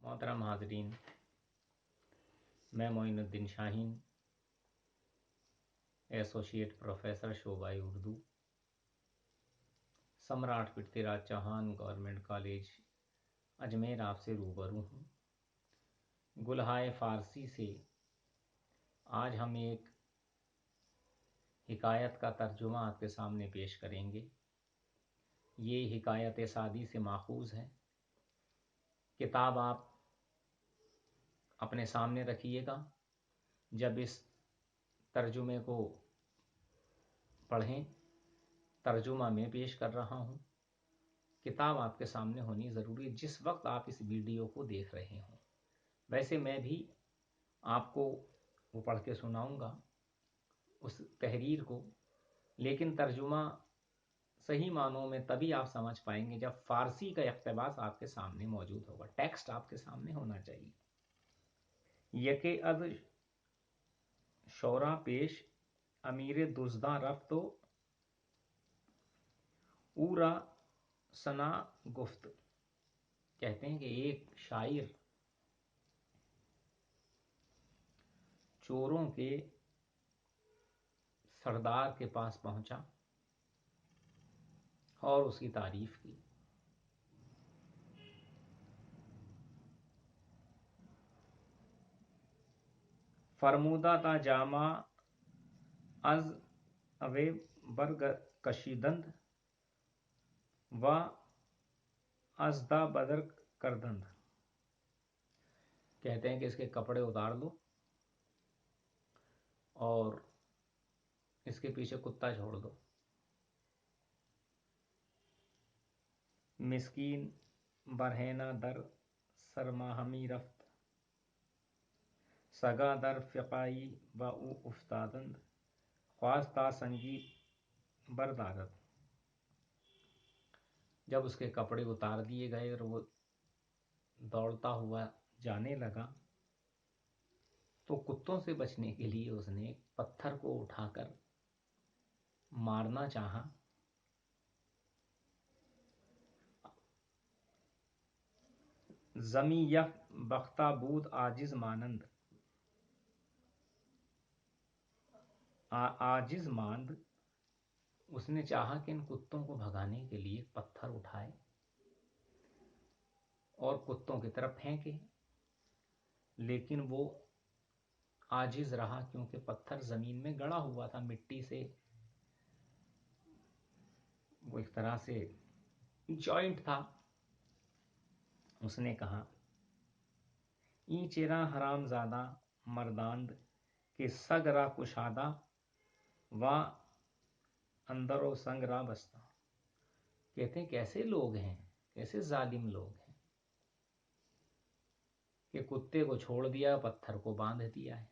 मोहतरम हाजरीन, मैं Moinuddin Shaheen, associate professor शोबाई Urdu, सम्राट पृथ्वीराज चौहान गवर्नमेंट कॉलेज अजमेर आपसे रूबरू हूँ। गुलहाए फ़ारसी से आज हम एक हिकायत का तर्जुमा आपके सामने पेश करेंगे। ये हिकायत सादी से माखूज़ है। किताब आप अपने सामने रखिएगा। जब इस तर्जुमे को पढ़ें, तर्जुमा मैं पेश कर रहा हूँ। किताब आपके सामने होनी ज़रूरी है जिस वक्त आप इस वीडियो को देख रहे हों। वैसे मैं भी आपको वो पढ़ के सुनाऊँगा उस तहरीर को, लेकिन तर्जुमा सही मानों में तभी आप समझ पाएंगे जब फ़ारसी का इक़्तिबास आपके सामने मौजूद होगा। टेक्स्ट आपके सामने होना चाहिए। यके अद शौरा पेश अमीर दुज़दा रफ्त ऊरा सना गुफ्त। कहते हैं कि एक शायर चोरों के सरदार के पास पहुंचा और उसकी तारीफ की। फरमूदा ता जामा अज अवे बरग कशीदंद व अजदा बदर करदंद। कहते हैं कि इसके कपड़े उतार दो और इसके पीछे कुत्ता छोड़ दो। मिस्कीन बरहना दर सरमाहमी रफ्त सगा दर फ़िक़ाई व उफ्तादंद ख्वास्ता संगी बरदारत। जब उसके कपड़े उतार दिए गए और वो दौड़ता हुआ जाने लगा तो कुत्तों से बचने के लिए उसने एक पत्थर को उठाकर मारना चाहा। ज़मी यफ बख्ताबूद आजिज मानंद आजिज मांद। उसने चाहा कि इन कुत्तों को भगाने के लिए पत्थर उठाए और कुत्तों की तरफ फेंके, लेकिन वो आजिज रहा क्योंकि पत्थर ज़मीन में गड़ा हुआ था, मिट्टी से वो एक तरह से जॉइंट था। उसने कहा, ई चेरा हराम ज़्यादा मर्दांद के सगरा कुशादा व अंदरो संगरा बस्ता। कहते हैं कैसे लोग हैं, कैसे जालिम लोग हैं कि कुत्ते को छोड़ दिया, पत्थर को बांध दिया है।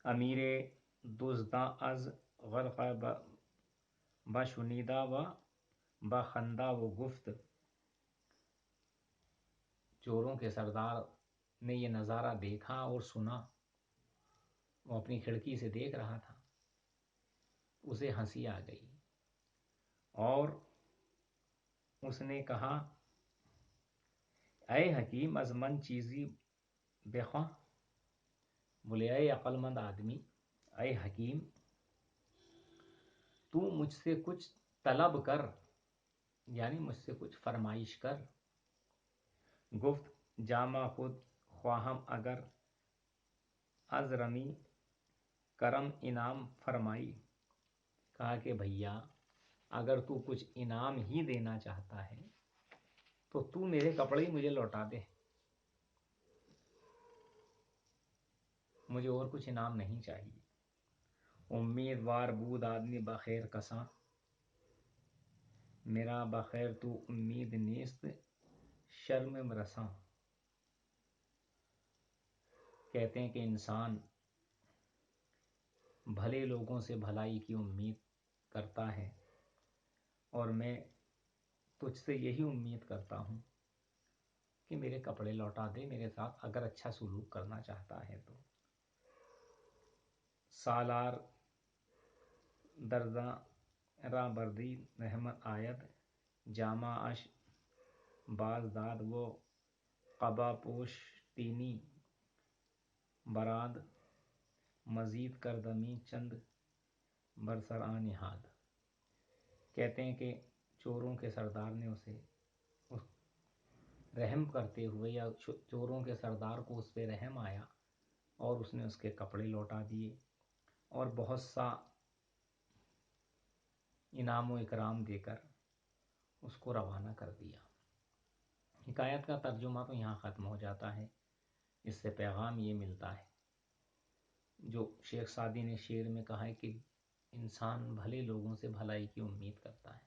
अमीरे दुज़दा अज गर्क़ बशुनीदा व बखंदा व गुफ्त। चोरों के सरदार ने ये नज़ारा देखा और सुना। वो अपनी खिड़की से देख रहा था। उसे हंसी आ गई और उसने कहा, ऐ हकीम अज़मन चीज़ी बेख्वाह। बोले, ऐ अक्लमंद आदमी, ऐ हकीम, तू मुझसे कुछ तलब कर, यानी मुझसे कुछ फरमाइश कर। गुफ्त जामा खुद ख्वाहम अगर अजरमी करम इनाम फरमाई। कहा कि भैया, अगर तू कुछ इनाम ही देना चाहता है तो तू मेरे कपड़े ही मुझे लौटा दे, मुझे और कुछ इनाम नहीं चाहिए। उम्मीदवार बूद आदमी बखैर कसा, मेरा बखैर तू उम्मीद नेस्त शर्म रसा। कहते हैं कि इंसान भले लोगों से भलाई की उम्मीद करता है और मैं तुझसे यही उम्मीद करता हूँ कि मेरे कपड़े लौटा दे मेरे साथ, अगर अच्छा सलूक करना चाहता है तो। सालार दर्दा रा बर्दी रहमत आयत जामा अश باز داد وہ قبا پوش تینی براد، مزید کردمی چند برسر نہاد۔ کہتے ہیں کہ چوروں کے سردار نے اسے رحم کرتے ہوئے، یا چوروں کے سردار کو اس پہ رحم آیا اور اس نے اس کے کپڑے لوٹا دیے اور بہت سا انعام و اکرام دے کر اس کو روانہ کر دیا۔ حکایت کا ترجمہ تو یہاں ختم ہو جاتا ہے۔ اس سے پیغام یہ ملتا ہے جو شیخ سعدی نے شعر میں کہا ہے کہ انسان بھلے لوگوں سے بھلائی کی امید کرتا ہے،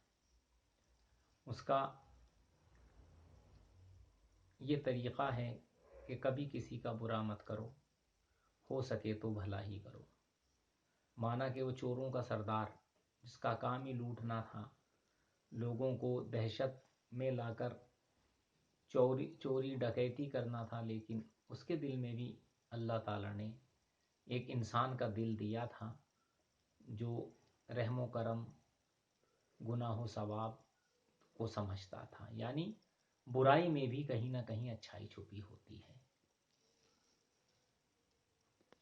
اس کا یہ طریقہ ہے کہ کبھی کسی کا برا مت کرو، ہو سکے تو بھلا ہی کرو۔ مانا کہ وہ چوروں کا سردار جس کا کام ہی لوٹنا تھا، لوگوں کو دہشت میں لا کر چوری ڈکیتی کرنا تھا، لیکن اس کے دل میں بھی اللہ تعالیٰ نے ایک انسان کا دل دیا تھا جو رحم و کرم، گناہ و ثواب کو سمجھتا تھا، یعنی برائی میں بھی کہیں نہ کہیں اچھائی چھپی ہوتی ہے۔